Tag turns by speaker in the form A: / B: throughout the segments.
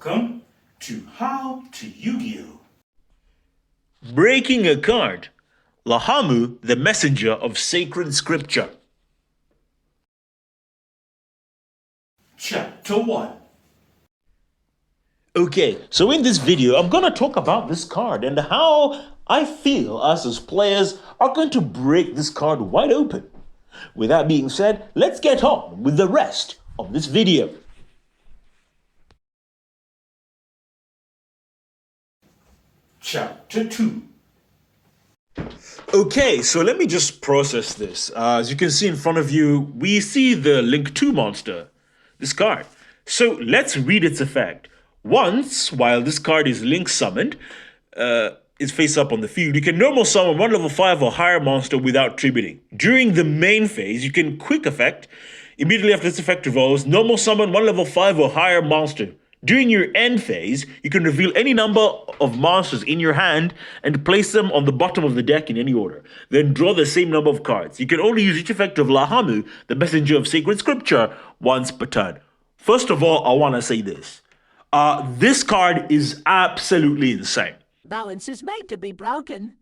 A: Welcome to How to Yu-Gi-Oh!
B: Breaking a card. Lahamu, the messenger of sacred scripture.
A: Chapter 1.
B: Okay, so in this video, I'm gonna talk about this card and how I feel us as players are going to break this card wide open. With that being said, let's get on with the rest of this video.
A: Chapter 2.
B: Okay, so let me just process this. As you can see in front of you, we see the Link 2 monster, this card. So let's read its effect. Once, while this card is Link summoned, is face up on the field, you can normal summon one level 5 or higher monster without tributing. During the main phase, you can quick effect. Immediately after this effect revolves, normal summon one level 5 or higher monster. During your end phase, you can reveal any number of monsters in your hand and place them on the bottom of the deck in any order. Then draw the same number of cards. You can only use each effect of Lahamu, the messenger of sacred scripture, once per turn. First of all, I want to say this. This card is absolutely insane.
C: Balance is made to be broken.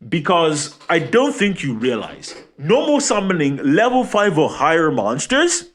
B: Because I don't think you realize, normal summoning level 5 or higher monsters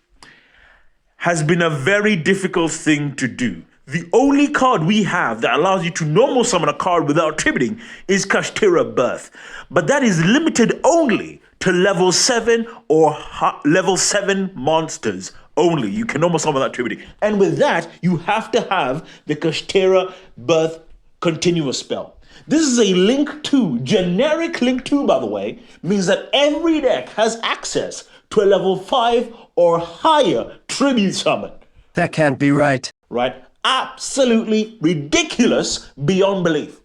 B: has been a very difficult thing to do. The only card we have that allows you to normal summon a card without tributing is Kashtira Birth. But that is limited only to level 7 or level 7 monsters only. You can normal summon without tributing. And with that, you have to have the Kashtira Birth continuous spell. This is a Link 2, generic Link 2 by the way, means that every deck has access to a level 5 or higher tribute summon.
D: That can't be right.
B: Right? Absolutely ridiculous beyond belief.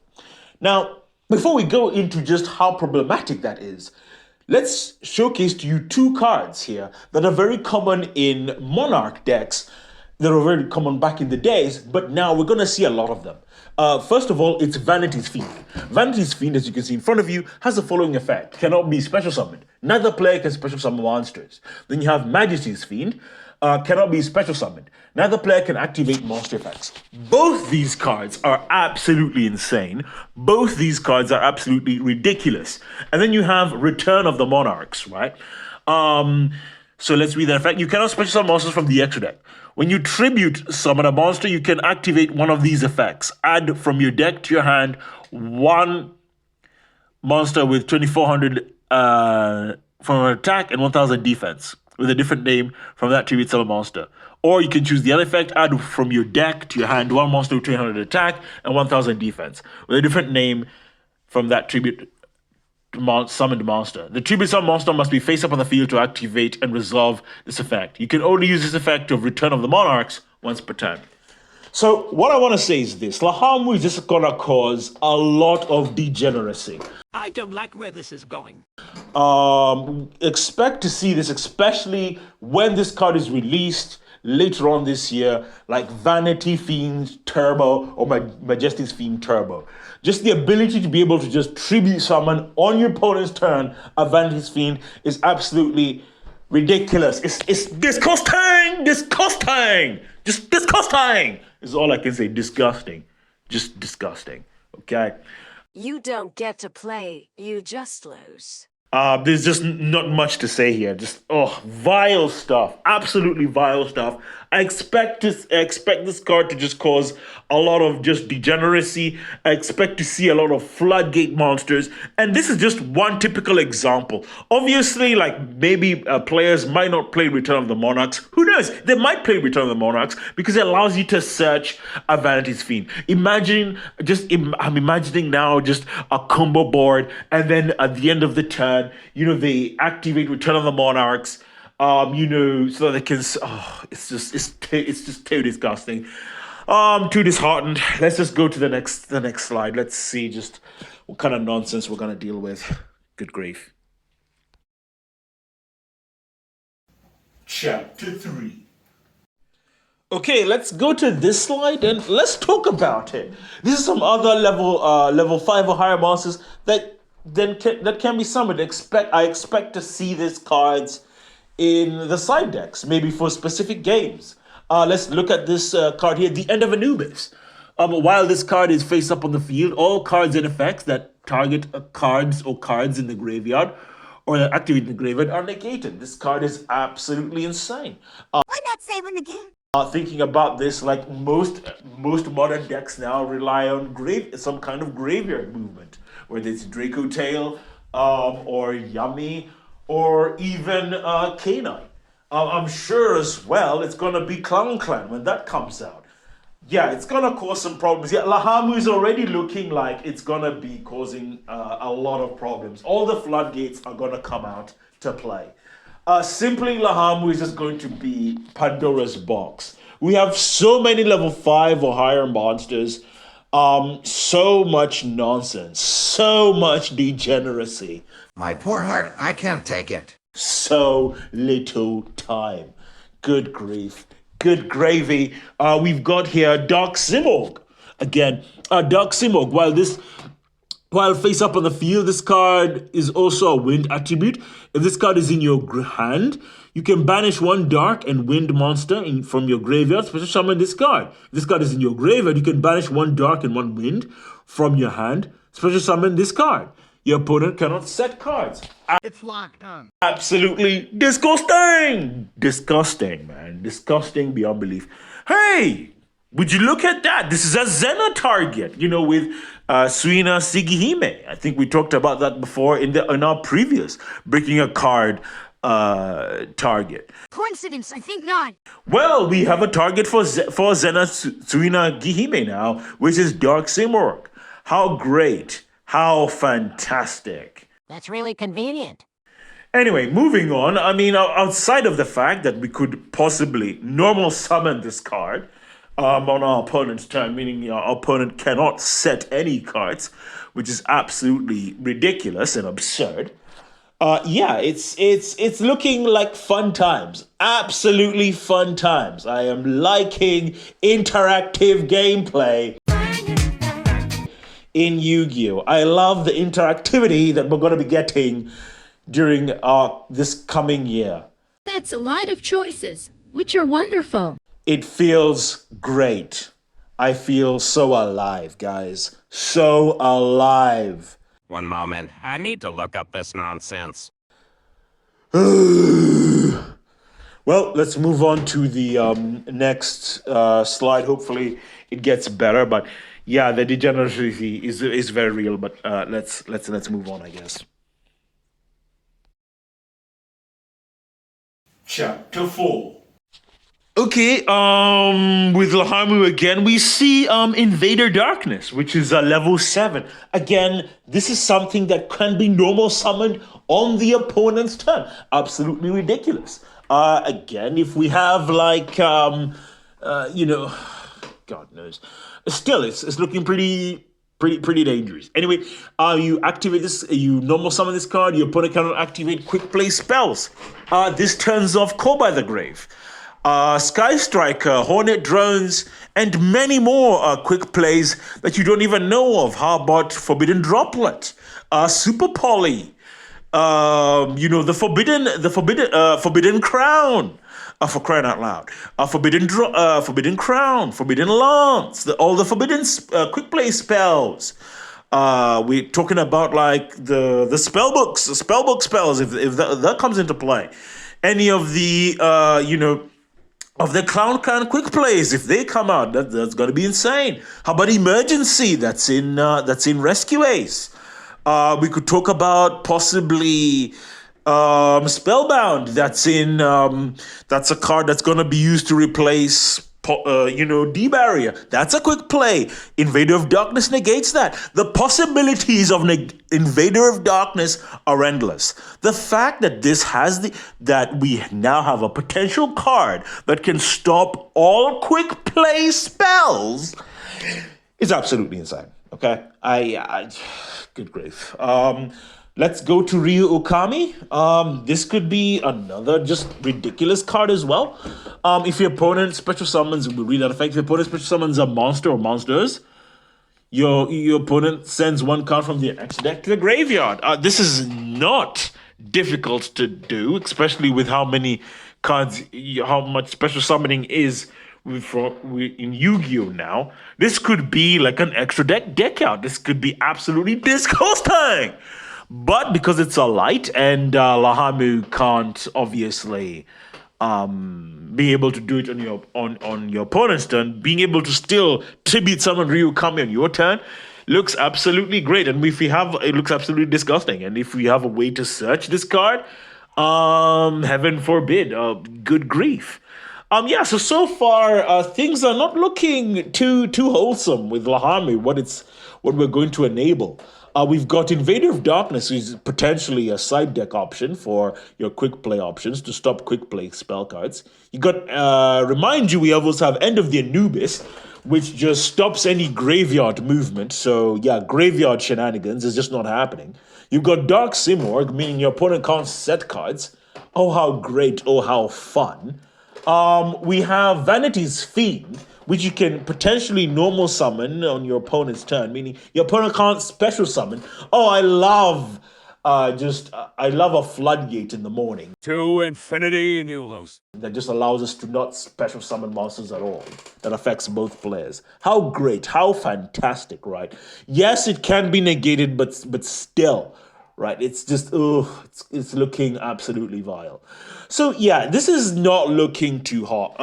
B: Now, before we go into just how problematic that is, let's showcase to you two cards here that are very common in Monarch decks, that are very common back in the days, but now we're going to see a lot of them. First of all, it's Vanity's Fiend. Vanity's Fiend, as you can see in front of you, has the following effect. Cannot be special summoned. Neither player can special summon monsters. Then you have Majesty's Fiend. Cannot be special summoned. Neither player can activate monster effects. Both these cards are absolutely insane. Both these cards are absolutely ridiculous. And then you have Return of the Monarchs, right? So let's read that effect. You cannot special summon monsters from the extra deck. When you tribute summon a monster, you can activate one of these effects. Add from your deck to your hand one monster with 2400 from an attack and 1000 defense with a different name from that tribute summon monster. Or you can choose the other effect, add from your deck to your hand one monster with 300 attack and 1000 defense with a different name from that tribute summoned monster. The tribute summoned monster must be face up on the field to activate and resolve this effect. You can only use this effect of Return of the Monarchs once per turn. So what I want to say is this. Lahamu is just going to cause a lot of degeneracy.
C: I don't like where this is going.
B: Expect to see this, especially when this card is released later on this year, like Vanity Fiend Turbo or Majesty's Fiend Turbo. Just the ability to be able to just tribute summon on your opponent's turn a Vanity's Fiend is absolutely ridiculous. It's disgusting! Just disgusting is all I can say. Disgusting. Just disgusting. Okay?
E: You don't get to play, you just lose.
B: There's just not much to say here. Just vile stuff. Absolutely vile stuff. I expect this card to just cause a lot of just degeneracy. I expect to see a lot of floodgate monsters. And this is just one typical example. Obviously, like maybe players might not play Return of the Monarchs. Who knows? They might play Return of the Monarchs because it allows you to search a Vanity's Fiend. I'm imagining now just a combo board, and then at the end of the turn, they activate Return of the Monarchs. So that they can. It's just too disgusting. Too disheartened. Let's just go to the next slide. Let's see just what kind of nonsense we're gonna deal with. Good grief.
A: Chapter 3.
B: Okay, let's go to this slide and let's talk about it. These are some other level 5 or higher monsters that can be summoned. I expect to see these cards in the side decks, maybe for specific games. Let's look at this card here, the End of Anubis. While this card is face up on the field, all cards and effects that target cards in the graveyard or that activate in the graveyard are negated. This card is absolutely insane.
D: Why not save him again?
B: Thinking about this, like most modern decks now rely on some kind of graveyard movement, whether it's Draco Tail, or Yummy, or even Canine. I'm sure as well it's gonna be Clown Clan when that comes out. Yeah, it's gonna cause some problems. Yeah, Lahamu is already looking like it's gonna be causing a lot of problems. All the floodgates are gonna come out to play. Simply Lahamu is just going to be Pandora's box. We have so many level 5 or higher monsters, so much nonsense, so much degeneracy.
F: My poor heart, I can't take it.
B: So little time. Good grief. Good gravy. We've got here Dark Simorg. Again, Dark Simorg, while face up on the field, this card is also a wind attribute. If this card is in your hand, you can banish one dark and wind monster from your graveyard, special summon this card. If this card is in your graveyard, you can banish one dark and one wind from your hand, special summon this card. Your opponent cannot set cards.
F: It's locked on.
B: Absolutely disgusting. Disgusting, man. Disgusting beyond belief. Hey, would you look at that? This is a Zena target, with Suina Sigihime. I think we talked about that before in our previous breaking a card target.
D: Coincidence, I think not.
B: Well, we have a target for Zena Suina Gihime now, which is Dark Simorg. How great. How fantastic.
C: That's really convenient.
B: Anyway, moving on. I mean, outside of the fact that we could possibly normal summon this card on our opponent's turn, meaning our opponent cannot set any cards, which is absolutely ridiculous and absurd. Yeah, it's looking like fun times. Absolutely fun times. I am liking interactive gameplay in Yu-Gi-Oh! I love the interactivity that we're going to be getting during this coming year.
G: That's a lot of choices, which are wonderful.
B: It feels great. I feel so alive, guys. So alive.
H: One moment. I need to look up this nonsense.
B: Well, let's move on to the next slide. Hopefully it gets better, but yeah, the degeneracy is very real, but let's move on, I guess.
A: Chapter 4.
B: Okay, with Lahamu again, we see Invader Darkness, which is a level 7. Again, this is something that can be normal summoned on the opponent's turn. Absolutely ridiculous. Again, if we have God knows. Still, it's looking pretty dangerous. Anyway, you activate this, you normal summon this card, your opponent cannot activate quick play spells. This turns off Call by the Grave. Sky Striker, Hornet Drones, and many more quick plays that you don't even know of. How about Forbidden Droplet, Super Poly, the Forbidden Crown, for crying out loud, Forbidden Crown, Forbidden Lance, all the Forbidden quick play spells. We're talking about like the spellbook spells if that comes into play. Any of the of the Clown Clan quick plays, if they come out, that's gonna be insane. How about Emergency? That's in Rescue Ace. We could talk about possibly Spellbound. That's a card that's gonna be used to replace D-Barrier. That's a quick play. Invader of Darkness negates that. The possibilities of Invader of Darkness are endless. The fact that that we now have a potential card that can stop all quick play spells is absolutely insane. Okay, I good grief. Let's go to Ryu Okami. This could be another just ridiculous card as well. If your opponent special summons, we'll read that effect. If your opponent special summons a monster or monsters, your opponent sends one card from the X deck to the graveyard. This is not difficult to do, especially with how many cards, how much special summoning is in Yu-Gi-Oh now. This could be like an extra deck out. This could be absolutely disgusting. But because it's a light and Lahamu can't obviously be able to do it on your opponent's turn, being able to still tribute summon Ryukami on your turn looks absolutely great. And if we have, it looks absolutely disgusting. And if we have a way to search this card, heaven forbid, good grief. So far things are not looking too wholesome with Lahamu. What we're going to enable. We've got Invader of Darkness, which is potentially a side deck option for your quick play options to stop quick play spell cards. You got, remind you, we also have End of the Anubis, which just stops any graveyard movement. So yeah, graveyard shenanigans is just not happening. You've got Dark Simorg, meaning your opponent can't set cards. Oh, how great. Oh, how fun. We have Vanity's Fiend, which you can potentially normal summon on your opponent's turn, meaning your opponent can't special summon. Oh, I love a floodgate in the morning.
I: To infinity and you lose.
B: That just allows us to not special summon monsters at all. That affects both players. How great, how fantastic, right? Yes, it can be negated, but still, right? It's just, it's looking absolutely vile. So yeah, this is not looking too hot.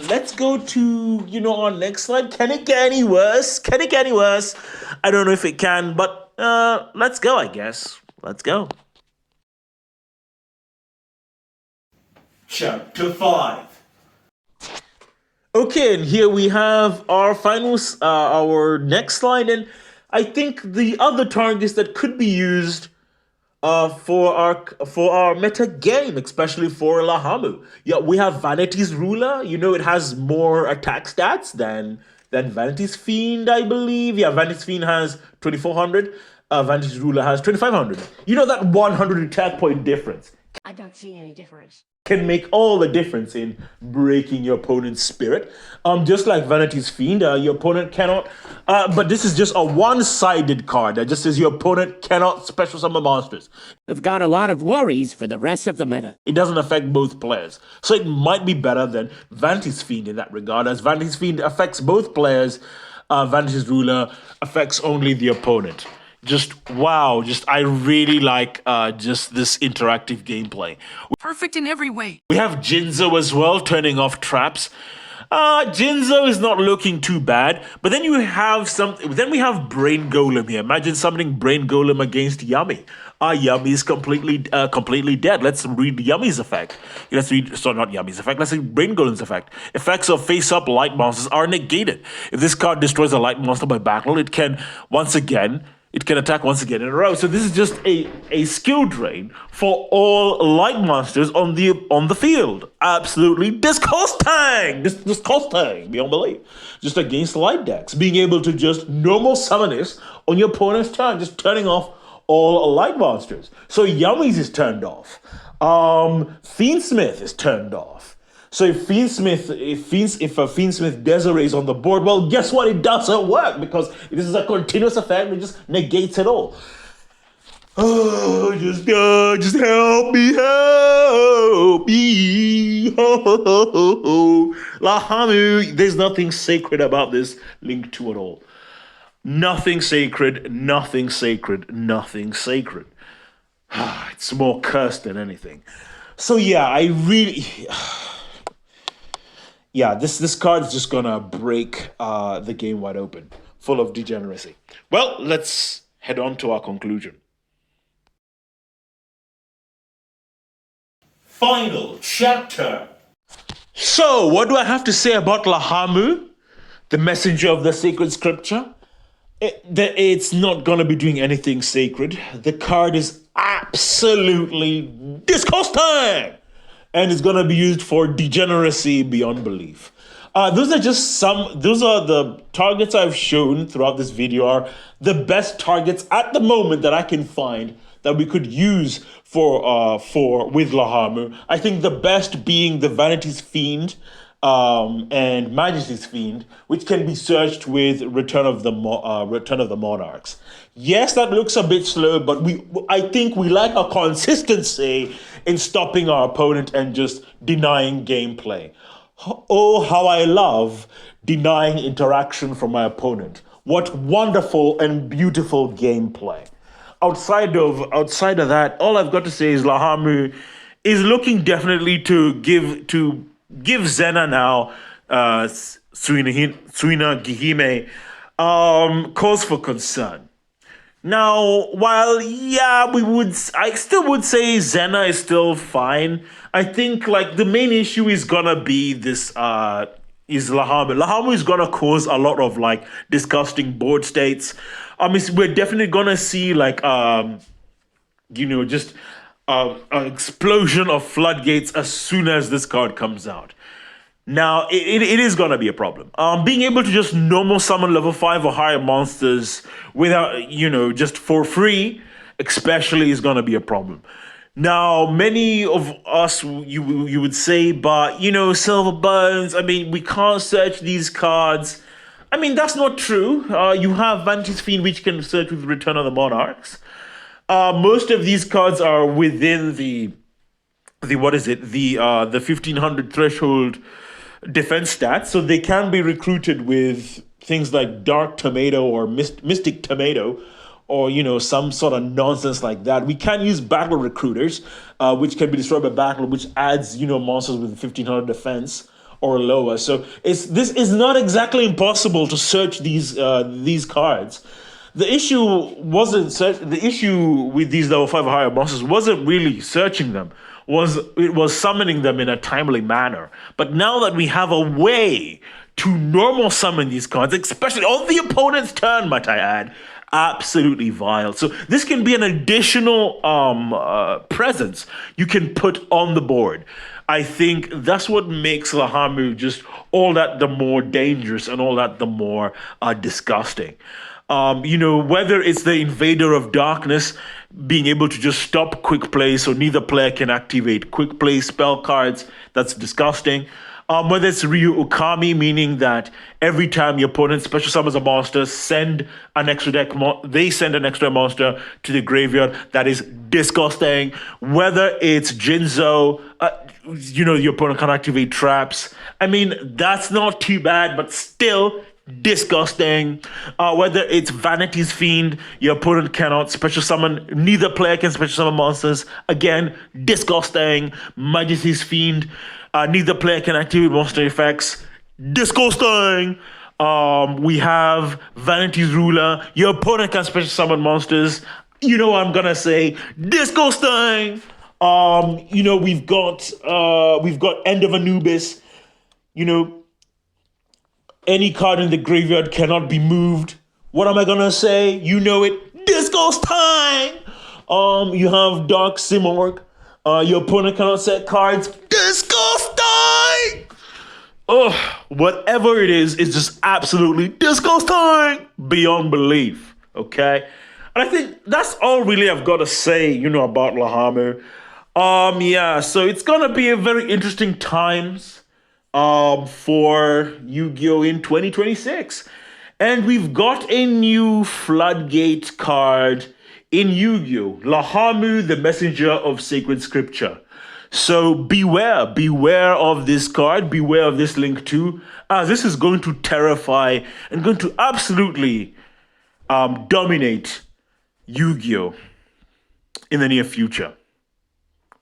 B: Let's go to, our next slide. Can it get any worse? Can it get any worse? I don't know if it can, but let's go, I guess. Let's go.
A: Chapter 5.
B: Okay, and here we have our our next slide, and I think the other targets that could be used for our meta game, especially for Lahamu. Yeah, we have Vanity's Ruler. It has more attack stats than Vanity's Fiend, I believe. Yeah, Vanity's Fiend has 2,400. Vanity's Ruler has 2,500. That 100 attack point difference
D: I don't see any difference.
B: can make all the difference in breaking your opponent's spirit. Just like Vanity's Fiend, your opponent cannot. But this is just a one-sided card that just says your opponent cannot special summon monsters.
C: We've got a lot of worries for the rest of the meta.
B: It doesn't affect both players, so it might be better than Vanity's Fiend in that regard, as Vanity's Fiend affects both players. Vanity's Ruler affects only the opponent. I really like just this interactive gameplay.
C: Perfect in every way.
B: We have Jinzo as well, turning off traps. Jinzo is not looking too bad, but then we have Brain Golem here. Imagine summoning Brain Golem against Yummy. Yummy is completely dead. Let's read Yummy's effect. Not Yummy's effect. Let's read Brain Golem's effect. Effects of face-up light monsters are negated. If this card destroys a light monster by battle, it can attack once again in a row. So this is just a skill drain for all light monsters on the field. Absolutely disgusting! Disgusting beyond belief. Just against light decks. Being able to just normal summon this on your opponent's turn, just turning off all light monsters. So Yummy's is turned off. Fiendsmith is turned off. So if a Fiendsmith Desiree is on the board, well, guess what? It doesn't work because this is a continuous effect. It just negates it all. Oh, just help me. Lahamu, there's nothing sacred about this Link 2 at all. Nothing sacred, nothing sacred, nothing sacred. It's more cursed than anything. So yeah, this card is just gonna break the game wide open, full of degeneracy. Well, let's head on to our conclusion.
A: Final chapter.
B: So, what do I have to say about Lahamu, the messenger of the sacred scripture? It's not gonna be doing anything sacred. The card is absolutely disgusting! And it's gonna be used for degeneracy beyond belief. Those are the targets I've shown throughout this video are the best targets at the moment that I can find that we could use with Lahamu. I think the best being the Vanity's Fiend, and Majesty's Fiend, which can be searched with Return of the Monarchs. Yes, that looks a bit slow, but I think we like a consistency in stopping our opponent and just denying gameplay. Oh, how I love denying interaction from my opponent. What wonderful and beautiful gameplay. Outside of that, all I've got to say is Lahamu is looking definitely to give Zena now, Suina Gihime, cause for concern. Now, while I still would say Zena is still fine. I think like the main issue is gonna be this is Lahamu. Lahamu is gonna cause a lot of like disgusting board states. We're definitely gonna see like just an explosion of floodgates as soon as this card comes out. Now, it is going to be a problem. Being able to just normal summon level 5 or higher monsters without, just for free, especially is going to be a problem. Now, many of us, you would say, but, Silver Bones, we can't search these cards. That's not true. You have Vanity's Fiend, which can search with Return of the Monarchs. Most of these cards are within the 1500 threshold defense stats, so they can be recruited with things like Dark Tomato or Mystic Tomato, or some sort of nonsense like that. We can use Battle Recruiters, which can be destroyed by battle, which adds monsters with 1500 defense or lower. So this is not exactly impossible to search these cards. The issue with these level 5 or higher monsters wasn't really searching them. It was summoning them in a timely manner. But now that we have a way to normal summon these cards, especially on the opponent's turn, might I add, absolutely vile. So this can be an additional presence you can put on the board. I think that's what makes Lahamu just all that the more dangerous and all that the more disgusting. Whether it's the Invader of Darkness being able to just stop quick play so neither player can activate quick play spell cards, that's disgusting. Whether it's Ryu Ukami, meaning that every time your opponent special summons a monster, they send an extra monster to the graveyard, that is disgusting. Whether it's Jinzo, your opponent can activate traps. That's not too bad, but still disgusting. Whether it's Vanity's Fiend, your opponent cannot special summon, neither player can special summon monsters, again, disgusting. Majesty's Fiend, neither player can activate monster effects, disgusting. We have Vanity's Ruler, your opponent can special summon monsters, I'm gonna say, disgusting. We've got End of Anubis, any card in the graveyard cannot be moved. What am I gonna say? Disgusting! You have Dark Simorg. Your opponent cannot set cards. Disgusting! Whatever it is, it's just absolutely disgusting beyond belief. Okay? And I think that's all really I've got to say, about Lahamu. So it's gonna be a very interesting times for Yu-Gi-Oh! In 2026. And we've got a new Floodgate card in Yu-Gi-Oh! Lahamu, the Messenger of Sacred Scripture. So beware of this card, beware of this link too, as this is going to terrify and going to absolutely dominate Yu-Gi-Oh! In the near future.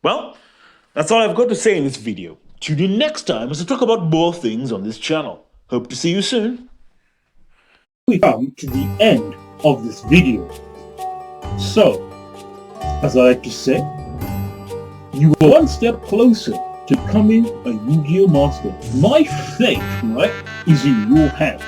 B: Well, that's all I've got to say in this video. Tune in next time as I talk about more things on this channel. Hope to see you soon.
J: We come to the end of this video. So, as I like to say, you are one step closer to becoming a Yu-Gi-Oh! Master. My fate, is in your hands.